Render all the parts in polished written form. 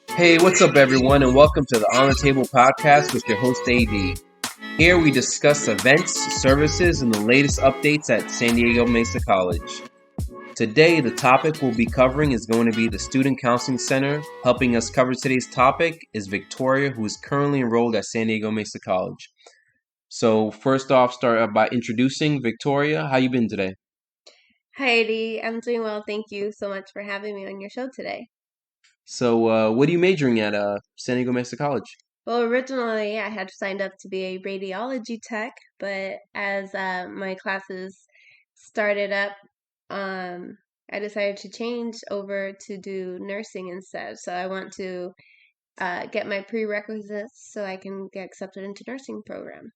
Hey, what's up, everyone, and welcome to the On the Table podcast with your host, AD. Here we discuss events, services, and the latest updates at San Diego Mesa College. Today, the topic we'll be covering is going to be the Student Counseling Center. Helping us cover today's topic is Victoria, who is currently enrolled at San Diego Mesa College. So, first off, start by introducing Victoria. How you been today? Heidi, I'm doing well. Thank you so much for having me on your show today. So, what are you majoring at San Diego Mesa College? Well, originally I had signed up to be a radiology tech, but as my classes started up, um, I decided to change over to do nursing instead. So I want to get my prerequisites so I can get accepted into nursing program.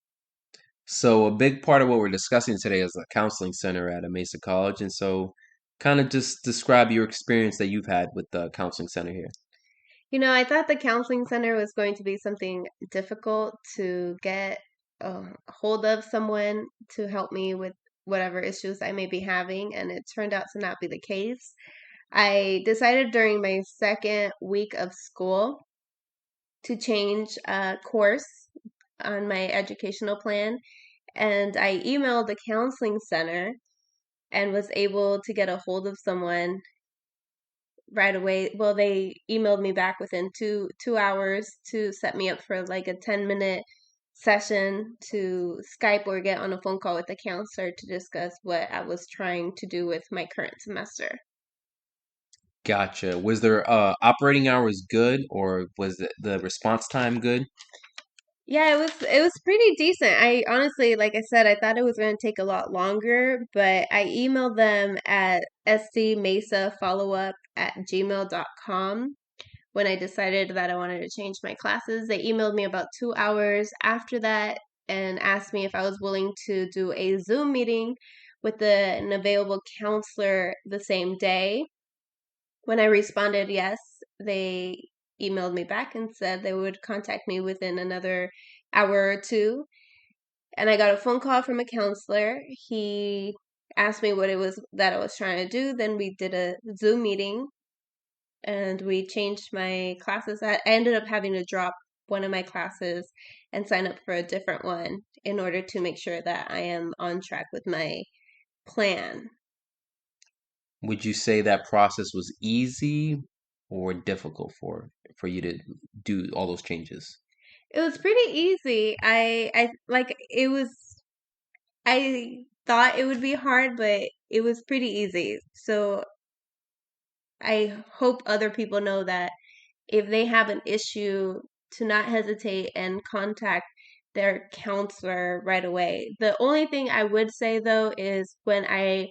So a big part of what we're discussing today is a counseling center at a Mesa College, and so kind of just describe your experience that you've had with the counseling center here. I thought the counseling center was going to be something difficult to get a hold of someone to help me with whatever issues I may be having, and it turned out to not be the case. I decided during my second week of school to change a course on my educational plan, and I emailed the counseling center and was able to get a hold of someone right away. Well, they emailed me back within two hours to set me up for like a 10-minute session to Skype or get on a phone call with the counselor to discuss what I was trying to do with my current semester. Gotcha. Was their operating hours good, or was the response time good? Yeah, it was pretty decent. I honestly, like I said, I thought it was going to take a lot longer, but I emailed them at scmesafollowup@gmail.com when I decided that I wanted to change my classes. They emailed me about 2 hours after that and asked me if I was willing to do a Zoom meeting with an available counselor the same day. When I responded yes, they emailed me back and said they would contact me within another hour or two. And I got a phone call from a counselor. He asked me what it was that I was trying to do. Then we did a Zoom meeting and we changed my classes. I ended up having to drop one of my classes and sign up for a different one in order to make sure that I am on track with my plan. Would you say that process was easy or difficult for you to do all those changes? It was pretty easy. I like it was I thought it would be hard, but it was pretty easy. So I hope other people know that if they have an issue, to not hesitate and contact their counselor right away. The only thing I would say though is when I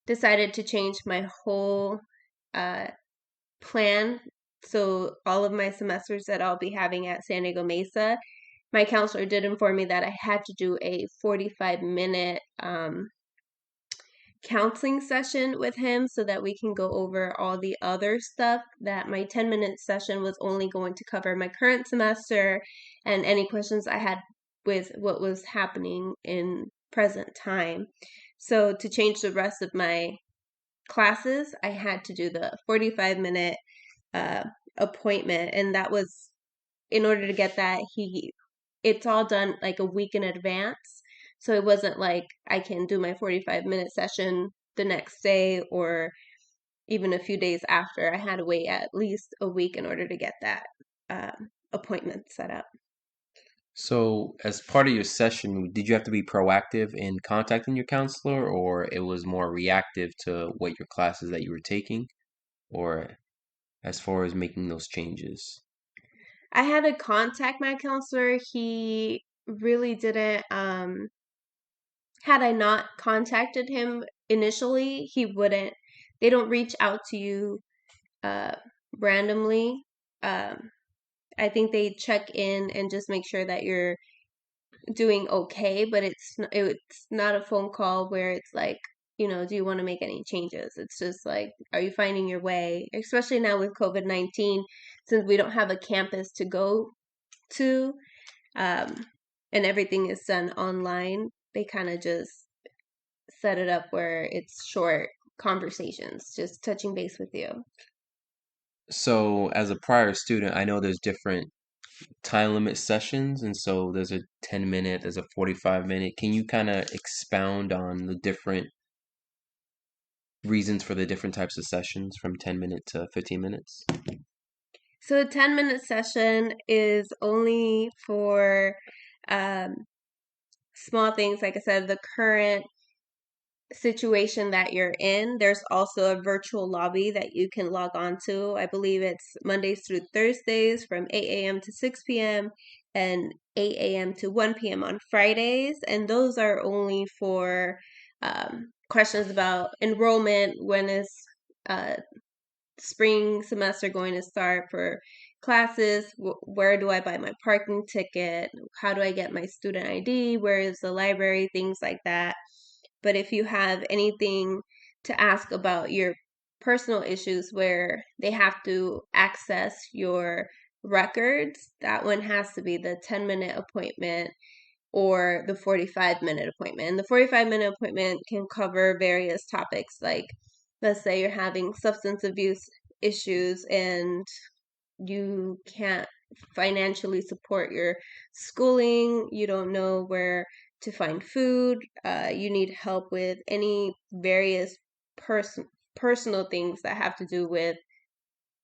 decided to change my whole uh, plan, so all of my semesters that I'll be having at San Diego Mesa, my counselor did inform me that I had to do a 45-minute counseling session with him so that we can go over all the other stuff. That my 10-minute session was only going to cover my current semester and any questions I had with what was happening in present time. So to change the rest of my classes, I had to do the 45-minute uh, appointment, and that was in order to get that he it's all done like a week in advance. So it wasn't like I can do my 45-minute session the next day or even a few days after. I had to wait at least a week in order to get that appointment set up. So, as part of your session, did you have to be proactive in contacting your counselor, or it was more reactive to what your classes that you were taking, or as far as making those changes? I had to contact my counselor. He really didn't had I not contacted him initially, he wouldn't. They don't reach out to you uh randomly. Um I think they check in and just make sure that you're doing okay, but it's not a phone call where it's like, do you want to make any changes? It's just like, are you finding your way? Especially now with COVID-19, since we don't have a campus to go to, um, and everything is done online, they kind of just set it up where it's short conversations, just touching base with you. So, as a prior student, I know there's different time limit sessions, and so there's a 10-minute, there's a 45-minute. Can you kind of expound on the different reasons for the different types of sessions from 10 minute to 15 minutes? So a 10-minute session is only for um, small things, like I said, the current situation that you're in. There's also a virtual lobby that you can log on to. I believe it's Mondays through Thursdays from 8 a.m. to 6 p.m. and 8 a.m. to 1 p.m. on Fridays. And those are only for questions about enrollment, when is uh, spring semester going to start for classes, where do I buy my parking ticket, how do I get my student ID, where is the library, things like that. But if you have anything to ask about your personal issues where they have to access your records, that one has to be the 10-minute appointment or the 45-minute appointment. And the 45-minute appointment can cover various topics, like let's say you're having substance abuse issues and you can't financially support your schooling, you don't know where to find food, you need help with any various personal things that have to do with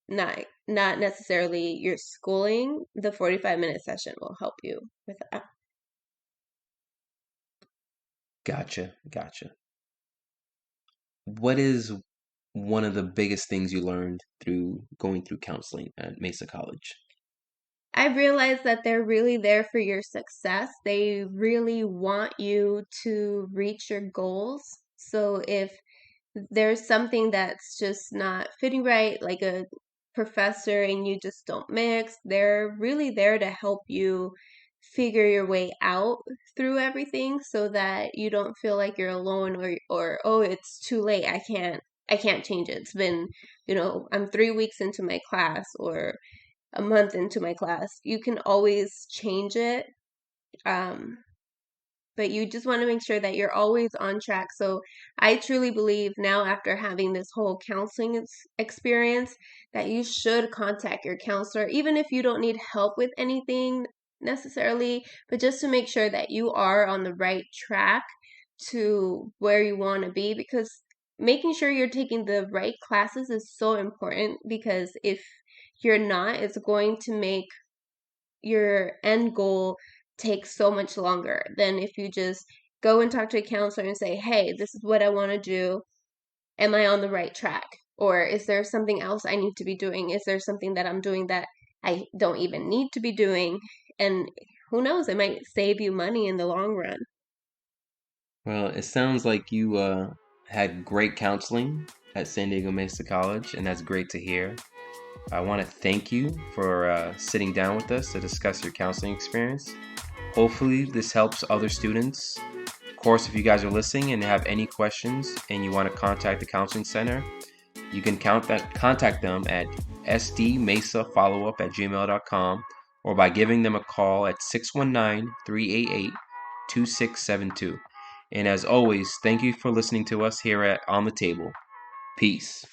not necessarily your schooling. The 45-minute session will help you with that. Gotcha. What is one of the biggest things you learned through going through counseling at Mesa College? I realized that they're really there for your success. They really want you to reach your goals. So if there's something that's just not fitting right, like a professor and you just don't mix, they're really there to help you figure your way out through everything so that you don't feel like you're alone, or oh, it's too late. I can't change it. It's been, I'm 3 weeks into my class or a month into my class. You can always change it. Um, but you just want to make sure that you're always on track. So I truly believe now, after having this whole counseling experience, that you should contact your counselor, even if you don't need help with anything necessarily, but just to make sure that you are on the right track to where you want to be, because making sure you're taking the right classes is so important, because if you're not, it's going to make your end goal take so much longer than if you just go and talk to a counselor and say, hey, this is what I want to do. Am I on the right track? Or is there something else I need to be doing? Is there something that I'm doing that I don't even need to be doing? And who knows, it might save you money in the long run. Well, it sounds like you had great counseling at San Diego Mesa College, and that's great to hear. I want to thank you for sitting down with us to discuss your counseling experience. Hopefully, this helps other students. Of course, if you guys are listening and have any questions and you want to contact the counseling center, you can contact them at sdmesafollowup@gmail.com or by giving them a call at 619-388-2672. And as always, thank you for listening to us here at On the Table. Peace.